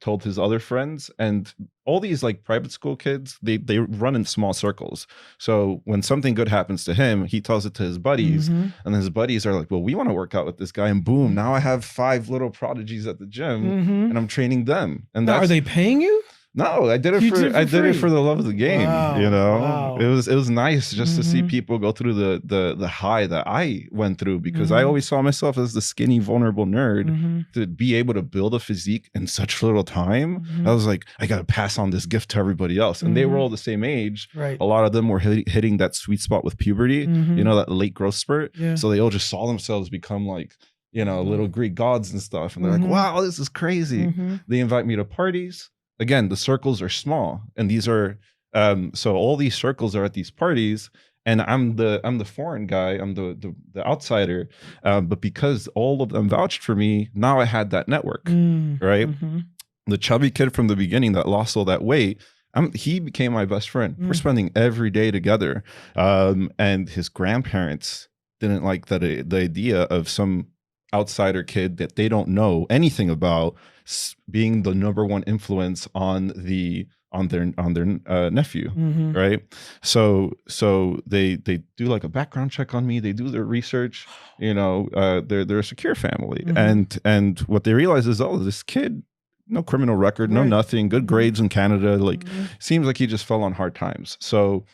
told his other friends, and all these like private school kids, they run in small circles. So when something good happens to him, he tells it to his buddies, and his buddies are like, well, we want to work out with this guy. And boom, now I have 5 little prodigies at the gym and I'm training them. And now, are they paying you? No, I did it for the love of the game. Wow. It was nice just to see people go through the high that I went through, because I always saw myself as the skinny, vulnerable nerd. To be able to build a physique in such little time, I was like, I got to pass on this gift to everybody else. And they were all the same age. Right. A lot of them were hitting that sweet spot with puberty, that late growth spurt. Yeah. So they all just saw themselves become like, little Greek gods and stuff. And they're like, wow, this is crazy. They invite me to parties. Again, the circles are small, and these are so all these circles are at these parties, and I'm the foreign guy, I'm the outsider, but because all of them vouched for me, now I had that network, right? The chubby kid from the beginning that lost all that weight, he became my best friend. We're spending every day together, and his grandparents didn't like the idea of some outsider kid that they don't know anything about being the #1 influence on their nephew, right? So they do like a background check on me. They do their research. They're a secure family, and what they realize is, oh, this kid, no criminal record, no nothing, good grades in Canada. Like, seems like he just fell on hard times. So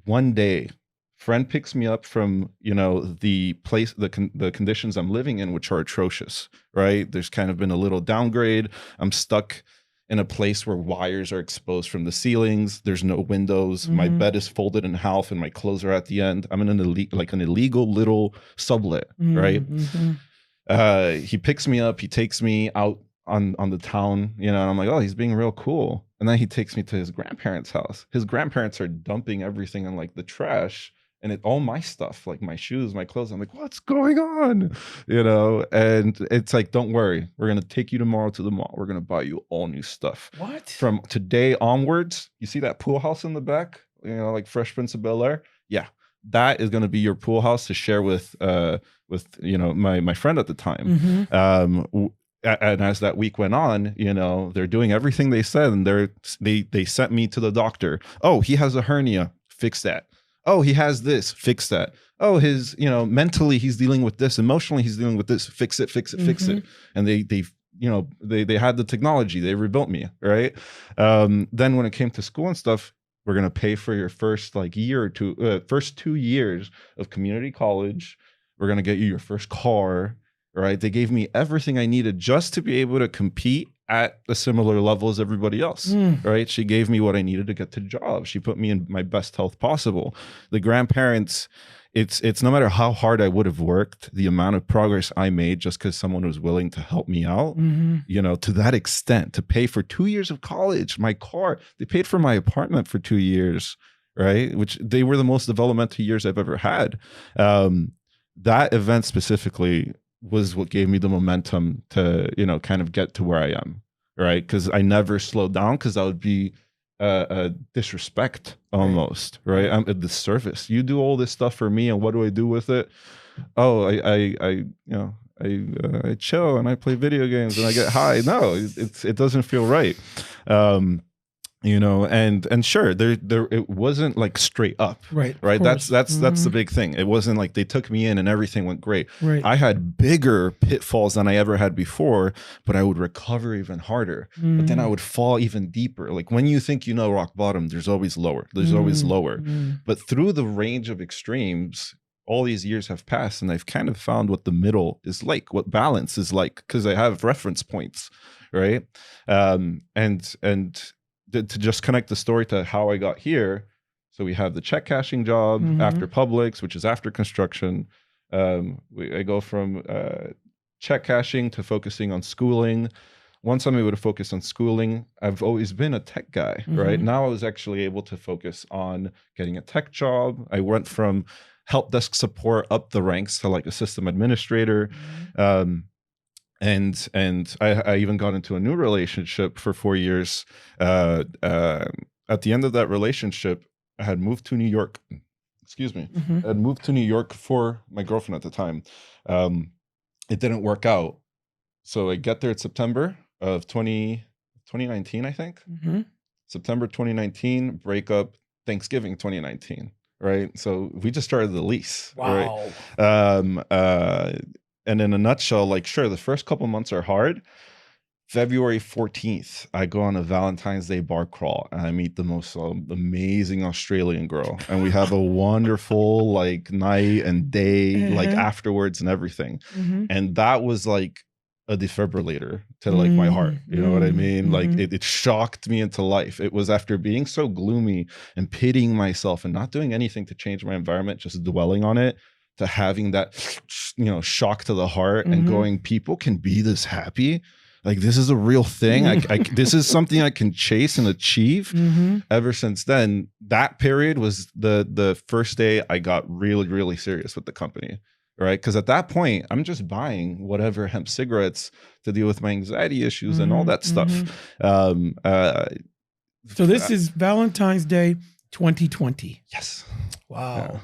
one day, friend picks me up from the place, the conditions I'm living in, which are atrocious, right? There's kind of been a little downgrade. I'm stuck in a place where wires are exposed from the ceilings. There's no windows. My bed is folded in half and my clothes are at the end. I'm in an illegal little sublet, right? He picks me up, he takes me out on the town, and I'm like, oh, he's being real cool. And then he takes me to his grandparents' house. His grandparents are dumping everything in like the trash, and all my stuff, like my shoes, my clothes. I'm like, what's going on? And it's like, don't worry, we're going to take you tomorrow to the mall. We're going to buy you all new stuff. What? From today onwards, you see that pool house in the back, like Fresh Prince of Bel-Air? Yeah. That is going to be your pool house to share with my friend at the time. And as that week went on, they're doing everything they said, and they sent me to the doctor. Oh, he has a hernia. Fix that. Oh, he has this, fix that. Oh, his, mentally he's dealing with this, emotionally he's dealing with this, fix it, fix it. And they had the technology, they rebuilt me, right? Then when it came to school and stuff, we're gonna pay for your first first 2 years of community college. We're gonna get you your first car, right? They gave me everything I needed just to be able to compete at a similar level as everybody else, right? She gave me what I needed to get to the job. She put me in my best health possible. The grandparents, it's no matter how hard I would have worked, the amount of progress I made just because someone was willing to help me out, you know, to that extent, to pay for 2 years of college, my car, they paid for my apartment for 2 years, right? Which they were the most developmental years I've ever had. That event specifically was what gave me the momentum to, you know, kind of get to where I am, right? Because I never slowed down, because that would be a disrespect almost, right? I'm a disservice. You do all this stuff for me, and what do I do with it? Oh, I you know, I chill and I play video games and I get high. No, it doesn't feel right. You know, and sure, there it wasn't like straight up, right? That's the big thing. It wasn't like they took me in and everything went great. Right. I had bigger pitfalls than I ever had before, but I would recover even harder. But then I would fall even deeper. Like when you think you know rock bottom, there's always lower. There's always lower. But through the range of extremes, all these years have passed, and I've kind of found what the middle is like, what balance is like, because I have reference points, right? And to just connect the story to how I got here. So we have the check cashing job after Publix, which is after construction. I go from check cashing to focusing on schooling. Once I'm able to focus on schooling, I've always been a tech guy, right? Now I was actually able to focus on getting a tech job. I went from help desk support up the ranks to like a system administrator. And I even got into a new relationship for 4 years. At the end of that relationship, I had moved to New York. Excuse me. I had moved to New York for my girlfriend at the time. It didn't work out. So I get there in September of 2019, I think. September 2019, breakup, Thanksgiving 2019, right? So we just started the lease. Wow. Right? And in a nutshell, like, sure, the first couple months are hard. February 14th, I go on a Valentine's Day bar crawl and I meet the most amazing Australian girl. And we have a wonderful like night and day, like afterwards and everything. And that was like a defibrillator to like my heart. You know what I mean? Like it shocked me into life. It was after being so gloomy and pitying myself and not doing anything to change my environment, just dwelling on it, to having that, you know, shock to the heart and going, people can be this happy. Like, this is a real thing. This is something I can chase and achieve. Ever since then, that period was the first day I got really, really serious with the company, right? Because at that point, I'm just buying whatever hemp cigarettes to deal with my anxiety issues and all that stuff. So this is Valentine's Day 2020. Yes. Wow. Yeah.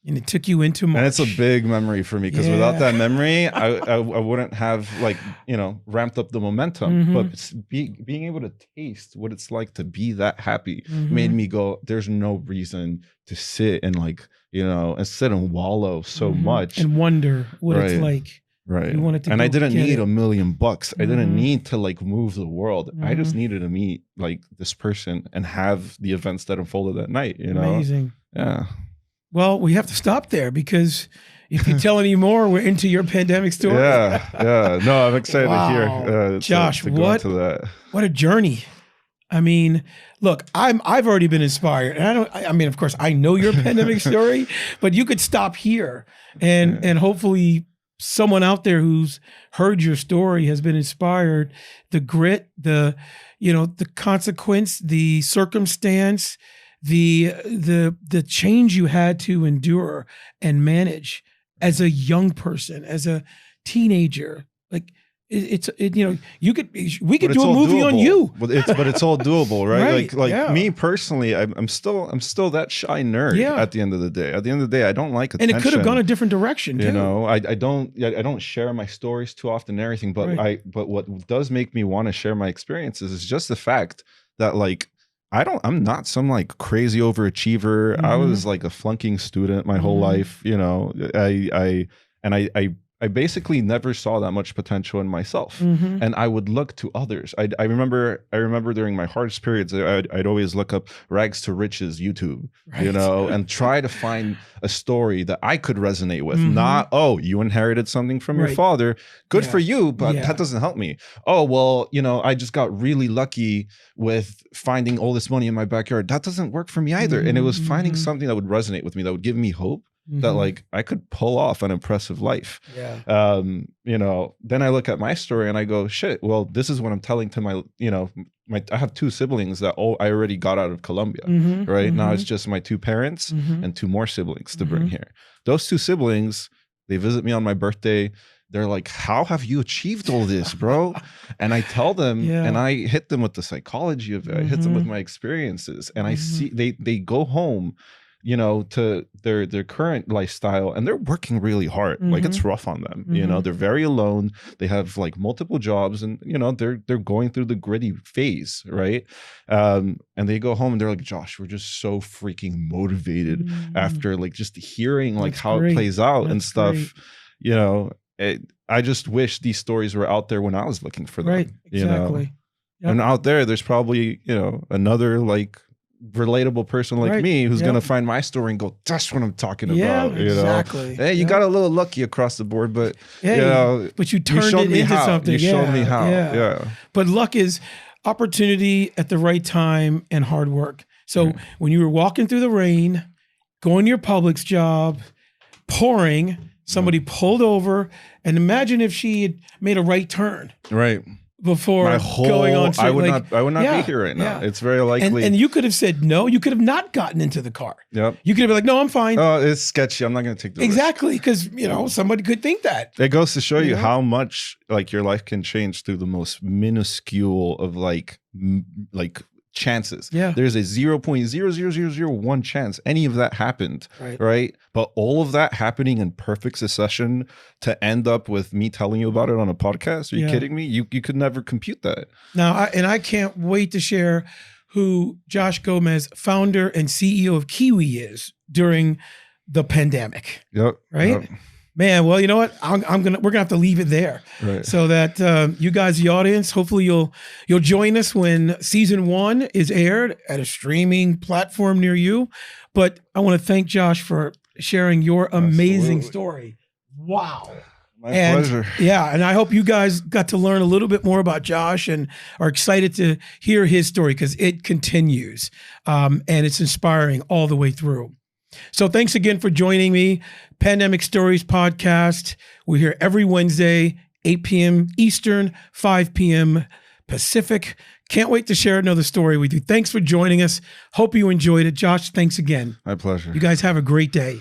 And it took you into March. And it's a big memory for me, because without that memory, I wouldn't have, like, you know, ramped up the momentum. But being able to taste what it's like to be that happy made me go, there's no reason to sit and, like, you know, and sit and wallow so much. And wonder what it's like. Right. You wanted to and I didn't need $1 million. I didn't need to like move the world. I just needed to meet like this person and have the events that unfolded that night, you know? Amazing. Yeah. Well, we have to stop there, because if you tell any more, we're into your pandemic story. Yeah. No, I'm excited to hear. Josh, to go into that. What a journey. I mean, look, I've already been inspired. And I mean, of course, I know your pandemic story, but you could stop here and hopefully someone out there who's heard your story has been inspired. The grit, the consequence, the circumstance, the change you had to endure and manage as a young person, as a teenager. Like we could do a movie on you. But it's all doable, right? Like me personally, I'm still that shy nerd at the end of the day. At the end of the day, I don't like attention. And it could have gone a different direction too. You know, I don't share my stories too often and everything, but but what does make me want to share my experiences is just the fact that, like, I'm not some like crazy overachiever. I was like a flunking student my whole life, you know. I I basically never saw that much potential in myself, Mm-hmm. and I would look to others. I remember during my hardest periods, I'd always look up rags to riches YouTube, you Right. know, and try to find a story that I could resonate with. Mhm. Not, oh, you inherited something from your Right. father, good Yeah. for you, but Yeah. that doesn't help me. Oh, well, you know, I just got really lucky with finding all this money in my backyard. That doesn't work for me either. And it was finding Mhm. something that would resonate with me, that would give me hope that Mhm. like I could pull off an impressive life. Yeah. You know, then I look at my story and I go, shit, well, this is what I'm telling to my, you know, I have 2 siblings that I already got out of Colombia, Mhm. right? Now Mhm. it's just my 2 parents Mhm. and 2 more siblings to bring Mhm. here. Those 2 siblings, they visit me on my birthday. They're like, how have you achieved all this, bro? And I tell them, Yeah. and I hit them with the psychology of it. I hit them with Mhm. my experiences, and I Mhm. see they go home, you know, to their current lifestyle, and they're working really hard. Like it's rough on them, you know. Mhm. They're very alone. They have like multiple jobs, and you know, they're going through the gritty phase, right? And they go home and they're like, Josh, we're just so freaking motivated Mhm. after like just hearing like That's how great. it plays out and That's stuff. great. You know, I just wish these stories were out there when I was looking for them. Right. You know, Exactly. Yep. and out there's probably, you know, another like relatable person like Right. me who's Yep. gonna find my story and go, that's what I'm talking Yeah, about. You exactly. know, hey, you Yep. got a little lucky across the board, but Hey, you know, but you you turned showed it me into how. something. You showed me how. Yeah. Yeah. But luck is opportunity at the right time and hard work. So Right. when you were walking through the rain, going to your Publix job, pouring, somebody pulled over, and imagine if she had made a right turn Right. before My whole going on. I would like, not yeah, be here right now. yeah. It's very likely. And you could have said no. You could have not gotten into the car. Yep. You could have been like, no, I'm fine. Oh, it's sketchy. I'm not gonna take the risk. Exactly, because you know somebody could think that. It goes to show You you know? how much like your life can change through the most minuscule of like chances. Yeah. There's a 0.00001 chance any of that happened, Right. right? But all of that happening in perfect succession to end up with me telling you about it on a podcast. Are you Yeah. kidding me? You could never compute that. Now, I can't wait to share who Josh Gomez, founder and CEO of Qiwi, is during the pandemic. Yep. Right? Yep. Man, well, you know what? We're gonna have to leave it there, Right. so that you guys, the audience, hopefully you'll join us when season 1 is aired at a streaming platform near you. But I want to thank Josh for sharing your amazing Absolutely. story. Wow. My pleasure. Yeah, and I hope you guys got to learn a little bit more about Josh and are excited to hear his story because it continues, and it's inspiring all the way through. So thanks again for joining me. Pandemic Stories Podcast. We're here every Wednesday, 8 p.m. Eastern, 5 p.m. Pacific. Can't wait to share another story with you. Thanks for joining us. Hope you enjoyed it. Josh, thanks again. My pleasure. You guys have a great day.